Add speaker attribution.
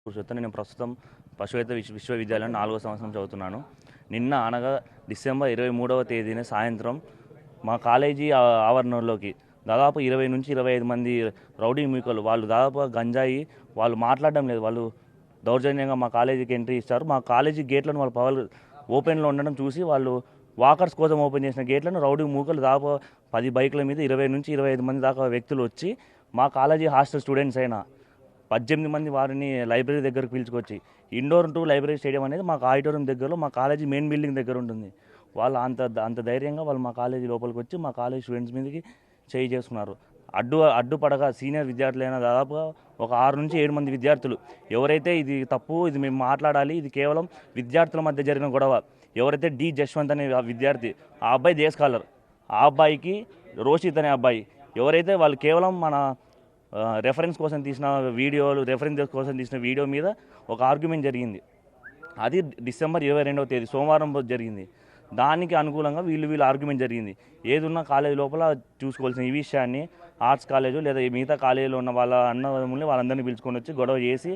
Speaker 1: పురుషోత్తం. నేను ప్రస్తుతం పశువైద్య విశ్వవిద్యాలయం 4వ సంవత్సరం చదువుతున్నాను. నిన్న అనగా డిసెంబర్ 23వ తేదీన సాయంత్రం మా కాలేజీ ఆవరణలోకి దాదాపు 20 నుంచి 25 మంది రౌడీ మూకలు వాళ్ళు దాదాపుగా గంజాయి వాళ్ళు మాట్లాడడం లేదు. వాళ్ళు దౌర్జన్యంగా మా కాలేజీకి ఎంట్రీ ఇస్తారు. మా కాలేజీ గేట్లను వాళ్ళ పవర్ ఓపెన్లో ఉండడం చూసి వాళ్ళు వాకర్స్ కోసం ఓపెన్ చేసిన గేట్లను రౌడీ మూకలు దాదాపు 10 బైకుల మీద 20 నుంచి 25 మంది దాకా వ్యక్తులు వచ్చి మా కాలేజీ హాస్టల్ స్టూడెంట్స్ అయినా 18 మంది వారిని లైబ్రరీ దగ్గరకు పిలుచుకొచ్చి ఇండోర్ టు లైబ్రరీ స్టేడియం అనేది మాకు ఆడిటోరియం దగ్గరలో మా కాలేజీ మెయిన్ బిల్డింగ్ దగ్గర ఉంటుంది. వాళ్ళు అంత ధైర్యంగా వాళ్ళు మా కాలేజీ లోపలికి వచ్చి మా కాలేజీ స్టూడెంట్స్ మీదకి చేయి చేసుకున్నారు. అడ్డుపడగా సీనియర్ విద్యార్థులైన దాదాపుగా ఒక 6 నుంచి 7 మంది విద్యార్థులు ఎవరైతే ఇది తప్పు, ఇది మేము మాట్లాడాలి, ఇది కేవలం విద్యార్థుల మధ్య జరిగిన గొడవ, ఎవరైతే డి జశ్వంత్ అనే విద్యార్థి, ఆ అబ్బాయి డే స్కాలర్, ఆ అబ్బాయికి రోషిత్ అనే అబ్బాయి ఎవరైతే వాళ్ళు కేవలం మన రెఫరెన్స్ కోసం తీసిన వీడియో మీద ఒక ఆర్గ్యుమెంట్ జరిగింది. అది డిసెంబర్ 22వ తేదీ సోమవారం జరిగింది. దానికి అనుకూలంగా వీళ్ళు ఆర్గ్యుమెంట్ జరిగింది. ఏదున్నా కాలేజీ లోపల చూసుకోవాల్సిన ఈ విషయాన్ని ఆర్ట్స్ కాలేజు లేదా మిగతా కాలేజీలో ఉన్న వాళ్ళ అన్నదమ్ముల్ని వాళ్ళందరినీ పిలుచుకొని వచ్చి గొడవ చేసి